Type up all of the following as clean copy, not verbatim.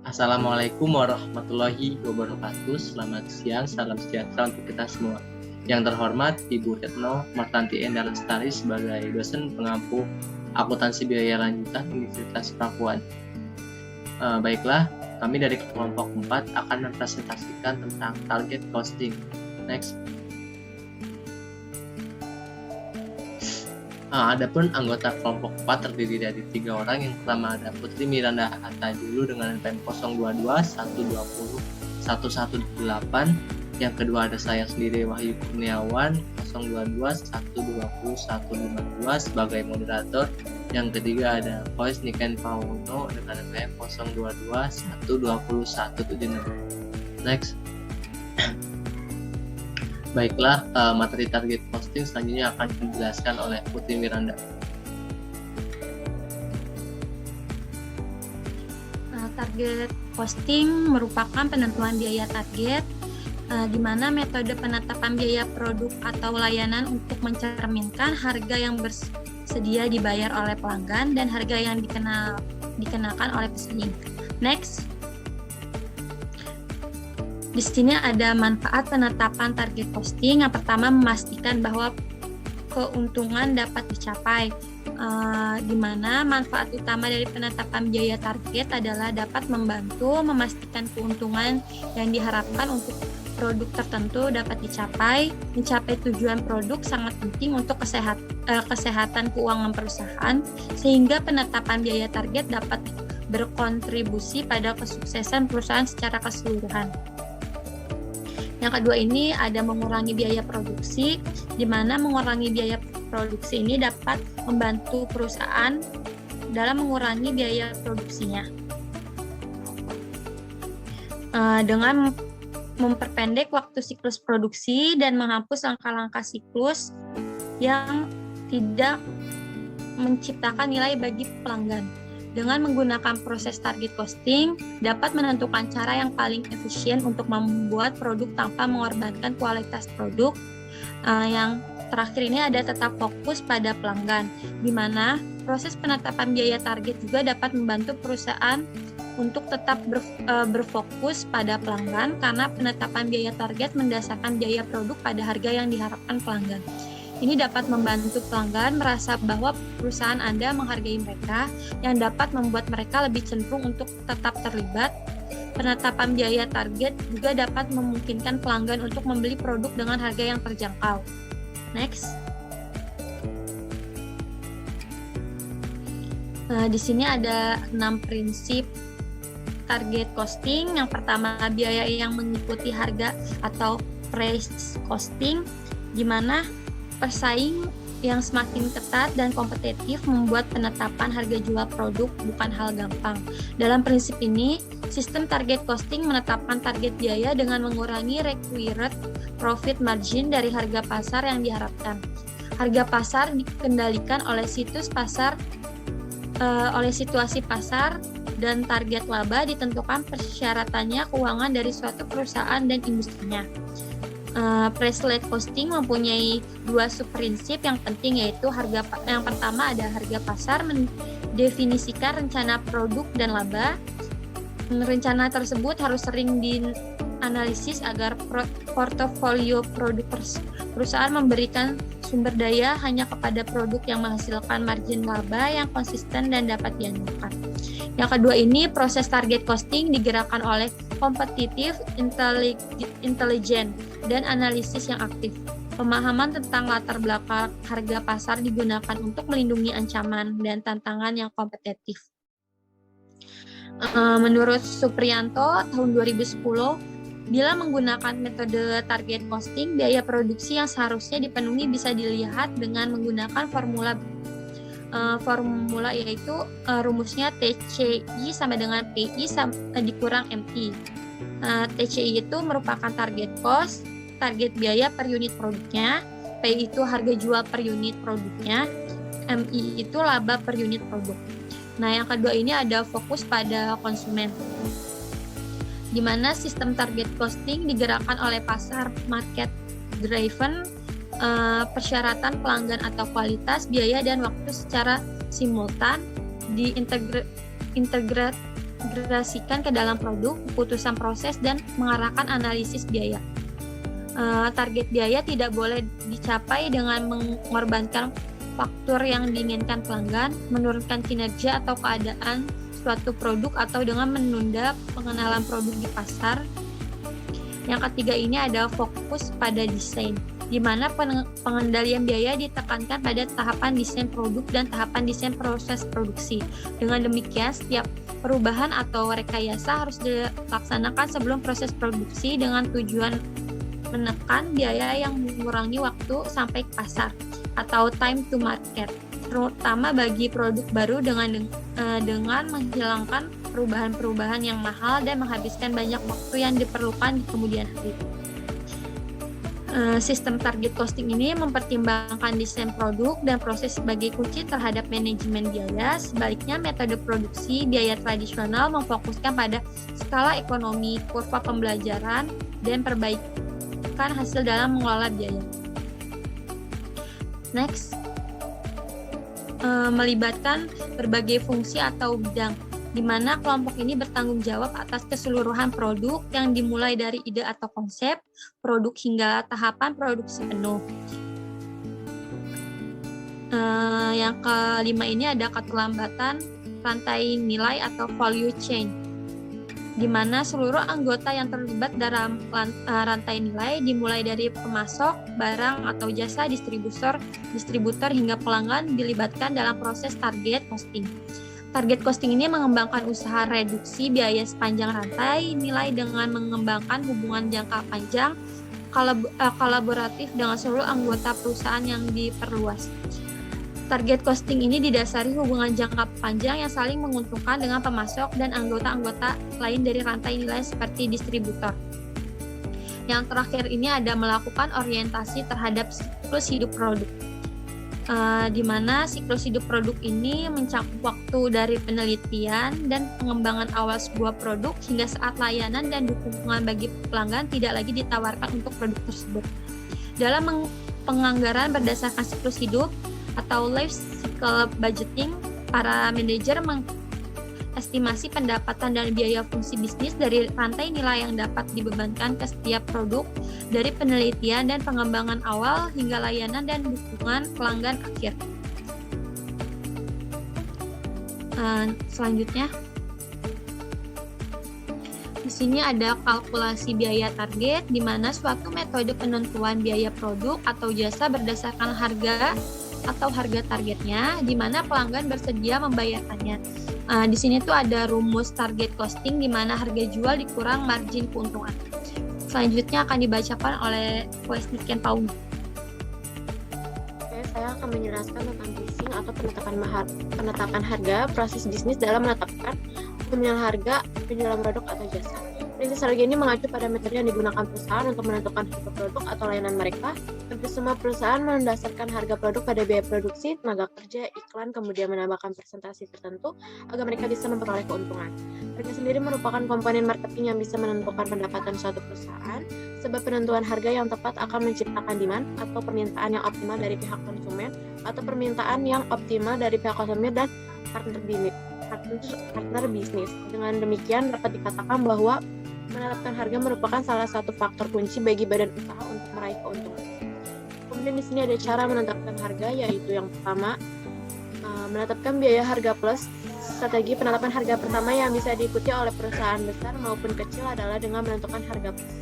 Assalamualaikum warahmatullahi wabarakatuh. Selamat siang, salam sejahtera untuk kita semua. Yang terhormat Ibu Retno Martanti Endah Lestari sebagai dosen pengampu akuntansi biaya lanjutan Universitas Pakuan. Baiklah, kami dari kelompok 4 akan mempresentasikan tentang target costing. Next. Adapun anggota kelompok 4 terdiri dari 3 orang. Yang pertama ada Putri Miranda Hatta dulu dengan NPM 022 120 118. Yang kedua ada saya sendiri Wahyu Kurniawan 022 120 152 sebagai moderator. Yang ketiga ada Kois Niken Pauno dengan NPM 022 120 176. Next. Baiklah, materi target posting selanjutnya akan dijelaskan oleh Putri Miranda. Target posting merupakan penentuan biaya target, di mana metode penetapan biaya produk atau layanan untuk mencerminkan harga yang bersedia dibayar oleh pelanggan dan harga yang dikenakan oleh pesaing. Next. Di sini ada manfaat penetapan target costing. Yang pertama, memastikan bahwa keuntungan dapat dicapai, di mana manfaat utama dari penetapan biaya target adalah dapat membantu memastikan keuntungan yang diharapkan untuk produk tertentu dapat dicapai. Mencapai tujuan produk sangat penting untuk kesehatan keuangan perusahaan, sehingga penetapan biaya target dapat berkontribusi pada kesuksesan perusahaan secara keseluruhan. Yang kedua ini ada mengurangi biaya produksi, di mana mengurangi biaya produksi ini dapat membantu perusahaan dalam mengurangi biaya produksinya. Dengan memperpendek waktu siklus produksi dan menghapus langkah-langkah siklus yang tidak menciptakan nilai bagi pelanggan. Dengan menggunakan proses target costing, dapat menentukan cara yang paling efisien untuk membuat produk tanpa mengorbankan kualitas produk. Yang terakhir ini ada tetap fokus pada pelanggan, di mana proses penetapan biaya target juga dapat membantu perusahaan untuk tetap berfokus pada pelanggan, karena penetapan biaya target mendasarkan biaya produk pada harga yang diharapkan pelanggan. Ini dapat membantu pelanggan merasa bahwa perusahaan Anda menghargai mereka, yang dapat membuat mereka lebih cenderung untuk tetap terlibat. Penetapan biaya target juga dapat memungkinkan pelanggan untuk membeli produk dengan harga yang terjangkau. Next. Di sini ada 6 prinsip target costing. Yang pertama, biaya yang mengikuti harga atau price costing, di mana pesaing yang semakin ketat dan kompetitif membuat penetapan harga jual produk bukan hal gampang. Dalam prinsip ini, sistem target costing menetapkan target biaya dengan mengurangi required profit margin dari harga pasar yang diharapkan. Harga pasar dikendalikan oleh oleh situasi pasar, dan target laba ditentukan persyaratannya keuangan dari suatu perusahaan dan industrinya. Price-led costing mempunyai 2 subprinsip yang penting, yaitu yang pertama ada harga pasar, mendefinisikan rencana produk dan laba. Rencana tersebut harus sering dianalisis agar portofolio produk perusahaan memberikan sumber daya hanya kepada produk yang menghasilkan margin laba yang konsisten dan dapat diandalkan. Yang kedua ini, proses target costing digerakkan oleh kompetitif, intelijen, dan analisis yang aktif. Pemahaman tentang latar belakang harga pasar digunakan untuk melindungi ancaman dan tantangan yang kompetitif. Menurut Supriyanto tahun 2010, bila menggunakan metode target costing, biaya produksi yang seharusnya dipenuhi bisa dilihat dengan menggunakan formula yaitu rumusnya TCI sama dengan PI dikurang MI. TCI itu merupakan target cost, target biaya per unit produknya, PI itu harga jual per unit produknya, MI itu laba per unit produk. Nah, yang kedua ini ada fokus pada konsumen, di mana sistem target costing digerakkan oleh pasar market driven, persyaratan pelanggan atau kualitas, biaya, dan waktu secara simultan mengintegrasikan ke dalam produk, keputusan proses, dan mengarahkan analisis biaya. Target biaya tidak boleh dicapai dengan mengorbankan faktor yang diinginkan pelanggan, menurunkan kinerja atau keadaan suatu produk, atau dengan menunda pengenalan produk di pasar. Yang ketiga ini ada fokus pada desain, di mana pengendalian biaya ditekankan pada tahapan desain produk dan tahapan desain proses produksi. Dengan demikian, setiap perubahan atau rekayasa harus dilaksanakan sebelum proses produksi dengan tujuan menekan biaya yang mengurangi waktu sampai ke pasar atau time to market, terutama bagi produk baru dengan menghilangkan perubahan-perubahan yang mahal dan menghabiskan banyak waktu yang diperlukan di kemudian hari. Sistem target costing ini mempertimbangkan desain produk dan proses sebagai kunci terhadap manajemen biaya. Sebaliknya, metode produksi biaya tradisional memfokuskan pada skala ekonomi, kurva pembelajaran, dan perbaikan hasil dalam mengelola biaya. Next, melibatkan berbagai fungsi atau bidang, di mana kelompok ini bertanggung jawab atas keseluruhan produk yang dimulai dari ide atau konsep produk hingga tahapan produksi penuh. Yang kelima ini ada keterlambatan rantai nilai atau value chain, di mana seluruh anggota yang terlibat dalam rantai nilai dimulai dari pemasok, barang atau jasa, distributor hingga pelanggan dilibatkan dalam proses target costing. Target costing ini mengembangkan usaha reduksi biaya sepanjang rantai nilai dengan mengembangkan hubungan jangka panjang kolaboratif dengan seluruh anggota perusahaan yang diperluas. Target costing ini didasari hubungan jangka panjang yang saling menguntungkan dengan pemasok dan anggota-anggota lain dari rantai nilai seperti distributor. Yang terakhir ini ada melakukan orientasi terhadap siklus hidup produk, di mana siklus hidup produk ini mencakup waktu dari penelitian dan pengembangan awal sebuah produk hingga saat layanan dan dukungan bagi pelanggan tidak lagi ditawarkan untuk produk tersebut. Dalam penganggaran berdasarkan siklus hidup atau life cycle budgeting, para manajer mengestimasi pendapatan dan biaya fungsi bisnis dari rantai nilai yang dapat dibebankan ke setiap produk dari penelitian dan pengembangan awal hingga layanan dan dukungan pelanggan akhir. Selanjutnya, di sini ada kalkulasi biaya target, di mana suatu metode penentuan biaya produk atau jasa berdasarkan harga atau harga targetnya, di mana pelanggan bersedia membayarkannya. Di sini tuh ada rumus target costing, di mana harga jual dikurang margin keuntungan. Selanjutnya akan dibacakan oleh Wesniken Pauli. Oke, saya akan menjelaskan tentang pricing atau penetapan harga, proses bisnis dalam menetapkan nominal harga di dalam produk atau jasa. Prinsip harga ini mengacu pada metode yang digunakan perusahaan untuk menentukan harga produk atau layanan mereka. Hampir semua perusahaan mendasarkan harga produk pada biaya produksi, tenaga kerja, iklan, kemudian menambahkan presentasi tertentu agar mereka bisa memperoleh keuntungan. Harga sendiri merupakan komponen marketing yang bisa menentukan pendapatan suatu perusahaan, sebab penentuan harga yang tepat akan menciptakan demand atau permintaan yang optimal dari pihak konsumen atau permintaan yang optimal dari pihak konsumen dan partner bisnis. Dengan demikian dapat dikatakan bahwa menetapkan harga merupakan salah satu faktor kunci bagi badan usaha untuk meraih keuntungan. Kemudian di sini ada cara menetapkan harga, yaitu yang pertama, menetapkan biaya harga plus. Strategi penetapan harga pertama yang bisa diikuti oleh perusahaan besar maupun kecil adalah dengan menentukan harga plus.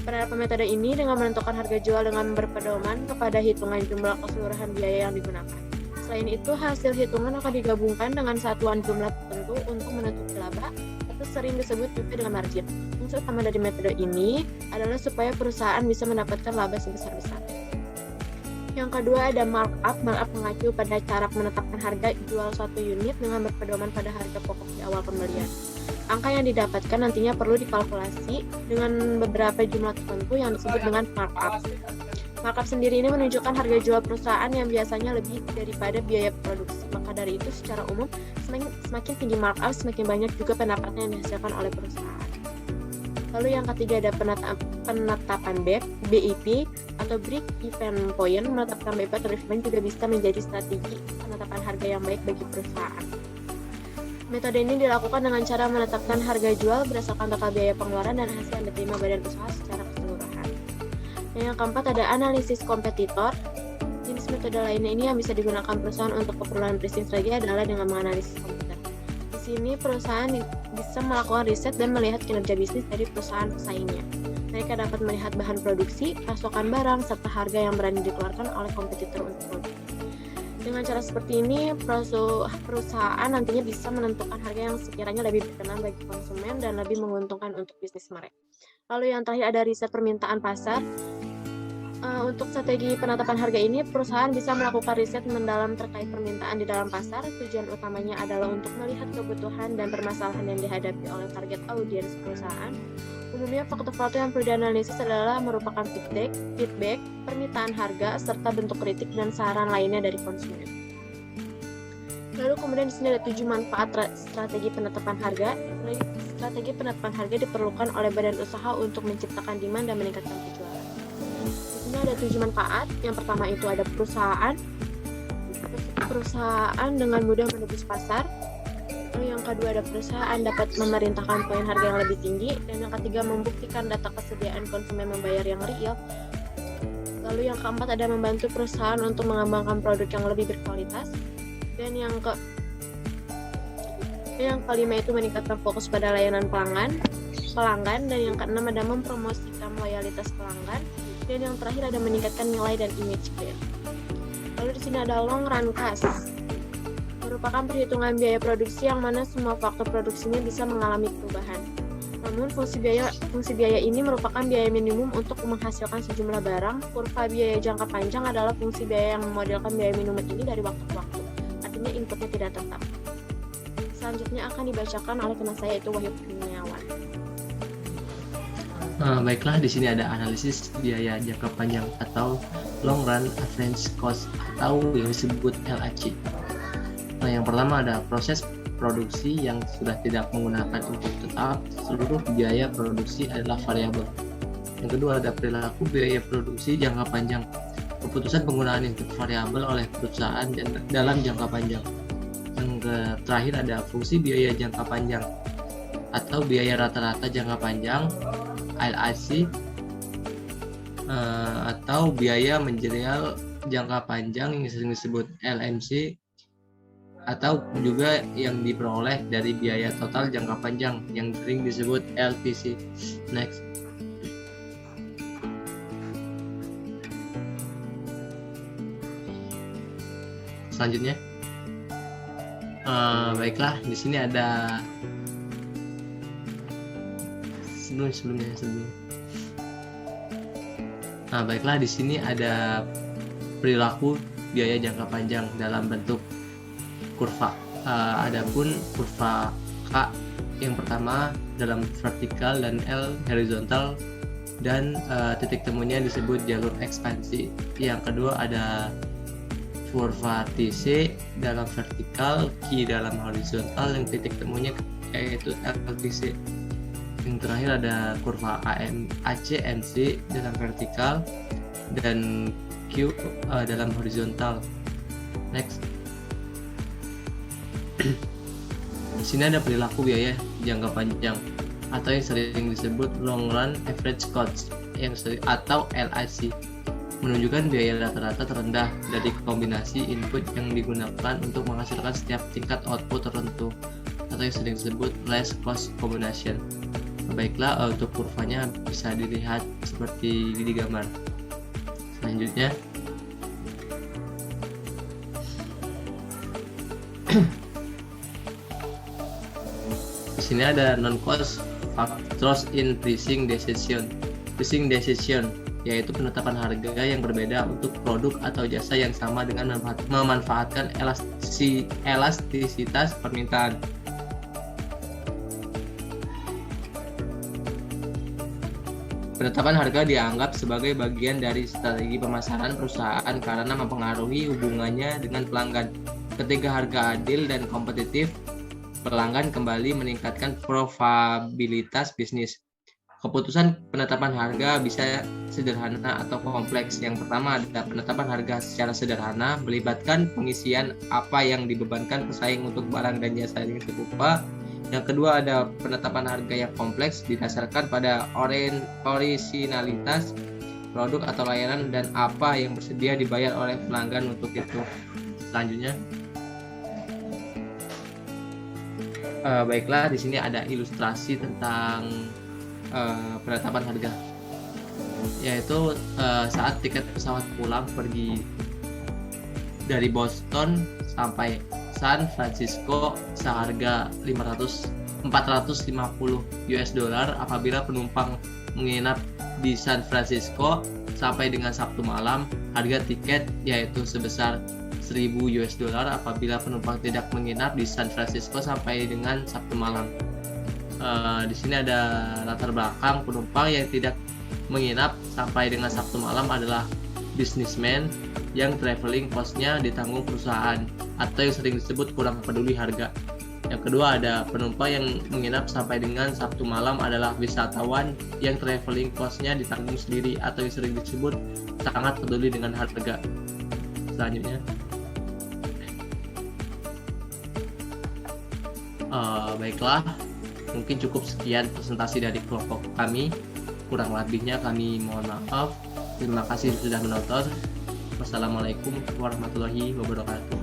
Penerapan metode ini dengan menentukan harga jual dengan berpedoman kepada hitungan jumlah keseluruhan biaya yang digunakan. Selain itu, hasil hitungan akan digabungkan dengan satuan jumlah tertentu untuk menutupi laba, atau sering disebut juga dengan margin. Maksud utama dari metode ini adalah supaya perusahaan bisa mendapatkan laba sebesar-besarnya. Yang kedua ada markup. Markup mengacu pada cara menetapkan harga jual suatu unit dengan berpedoman pada harga pokok di awal pembelian. Angka yang didapatkan nantinya perlu dikalkulasi dengan beberapa jumlah tertentu yang disebut dengan markup. Markup sendiri ini menunjukkan harga jual perusahaan yang biasanya lebih daripada biaya produksi. Maka dari itu secara umum semakin tinggi markup, semakin banyak juga pendapatan yang dihasilkan oleh perusahaan. Lalu yang ketiga ada penetapan BIP atau break even point. Menetapkan BIP atau break even juga bisa menjadi strategi penetapan harga yang baik bagi perusahaan. Metode ini dilakukan dengan cara menetapkan harga jual berdasarkan total biaya pengeluaran dan hasil yang diterima badan usaha secara keseluruhan. Dan yang keempat ada analisis kompetitor. Jenis metode lainnya ini yang bisa digunakan perusahaan untuk keperluan bisnis lagi adalah dengan menganalisis kompetitor. Di sini perusahaan bisa melakukan riset dan melihat kinerja bisnis dari perusahaan pesaingnya. Mereka dapat melihat bahan produksi, pasokan barang, serta harga yang berani dikeluarkan oleh kompetitor untuk produk. Dengan cara seperti ini, perusahaan nantinya bisa menentukan harga yang sekiranya lebih berkenan bagi konsumen dan lebih menguntungkan untuk bisnis mereka. Lalu yang terakhir ada riset permintaan pasar. Untuk strategi penetapan harga ini, perusahaan bisa melakukan riset mendalam terkait permintaan di dalam pasar. Tujuan utamanya adalah untuk melihat kebutuhan dan permasalahan yang dihadapi oleh target audiens perusahaan. Umumnya faktor-faktor yang perlu dianalisis adalah merupakan feedback, permintaan harga, serta bentuk kritik dan saran lainnya dari konsumen. Lalu kemudian di sini ada 7 manfaat strategi penetapan harga. Strategi penetapan harga diperlukan oleh badan usaha untuk menciptakan demand dan meningkatkan penjualan. Di sini ada 7 manfaat. Yang pertama itu ada perusahaan dengan mudah menembus pasar. Lalu yang kedua ada perusahaan dapat memerintahkan poin harga yang lebih tinggi, dan yang ketiga membuktikan data kesediaan konsumen membayar yang real. Lalu yang keempat ada membantu perusahaan untuk mengembangkan produk yang lebih berkualitas, dan yang kelima itu meningkatkan fokus pada layanan pelanggan, dan yang keenam ada mempromosikan loyalitas pelanggan, dan yang terakhir ada meningkatkan nilai dan image brand. Lalu di sini ada long run cost. Merupakan perhitungan biaya produksi yang mana semua faktor produksinya bisa mengalami perubahan. Namun fungsi biaya ini merupakan biaya minimum untuk menghasilkan sejumlah barang. Kurva biaya jangka panjang adalah fungsi biaya yang memodelkan biaya minimum ini dari waktu ke waktu. Artinya inputnya tidak tetap. Selanjutnya akan dibacakan oleh teman saya, yaitu Wahyu Kurniawan. Baiklah, di sini ada analisis biaya jangka panjang atau long run average cost atau yang disebut LAC. Yang pertama ada proses produksi yang sudah tidak menggunakan input tetap, seluruh biaya produksi adalah variabel. Yang kedua ada perilaku biaya produksi jangka panjang, keputusan penggunaan input variabel oleh perusahaan dalam jangka panjang. Yang terakhir ada fungsi biaya jangka panjang atau biaya rata-rata jangka panjang LAC, atau biaya manajerial jangka panjang yang sering disebut LMC, atau juga yang diperoleh dari biaya total jangka panjang yang sering disebut LTC. Next. Selanjutnya, baiklah, di sini ada sebelumnya. Baiklah, di sini ada perilaku biaya jangka panjang dalam bentuk kurva. Adapun kurva K yang pertama dalam vertikal dan L horizontal, dan titik temunya disebut jalur ekspansi. Yang kedua ada kurva TC dalam vertikal, Q dalam horizontal, yang titik temunya yaitu LTC. Yang terakhir ada kurva ACMC dalam vertikal dan Q dalam horizontal. Next. Di sini ada perilaku biaya jangka panjang atau yang sering disebut long run average cost atau LAC, menunjukkan biaya rata-rata terendah dari kombinasi input yang digunakan untuk menghasilkan setiap tingkat output tertentu atau yang sering disebut least cost combination. Baiklah, untuk kurvanya bisa dilihat seperti di gambar. Selanjutnya, di sini ada non-cost factors in pricing decision. Pricing decision yaitu penetapan harga yang berbeda untuk produk atau jasa yang sama dengan memanfaatkan elastisitas permintaan. Penetapan harga dianggap sebagai bagian dari strategi pemasaran perusahaan karena mempengaruhi hubungannya dengan pelanggan. Ketika harga adil dan kompetitif, pelanggan kembali meningkatkan probabilitas bisnis. Keputusan penetapan harga bisa sederhana atau kompleks. Yang pertama ada penetapan harga secara sederhana, melibatkan pengisian apa yang dibebankan pesaing untuk barang dan jasa yang serupa. Yang kedua ada penetapan harga yang kompleks, didasarkan pada orisinalitas produk atau layanan dan apa yang bersedia dibayar oleh pelanggan untuk itu. Selanjutnya, baiklah, di sini ada ilustrasi tentang penetapan harga, yaitu saat tiket pesawat pulang pergi dari Boston sampai San Francisco seharga 450 US dollar apabila penumpang menginap di San Francisco sampai dengan Sabtu malam. Harga tiket yaitu sebesar 1000 US dollar apabila penumpang tidak menginap di San Francisco sampai dengan Sabtu malam. Di sini ada latar belakang penumpang yang tidak menginap sampai dengan Sabtu malam adalah businessman yang traveling cost-nya ditanggung perusahaan atau yang sering disebut kurang peduli harga. Yang kedua ada penumpang yang menginap sampai dengan Sabtu malam adalah wisatawan yang traveling cost-nya ditanggung sendiri atau yang sering disebut sangat peduli dengan harga. Selanjutnya, baiklah, mungkin cukup sekian presentasi dari kelompok kami. Kurang lebihnya kami mohon maaf. Terima kasih sudah menonton. Wassalamualaikum warahmatullahi wabarakatuh.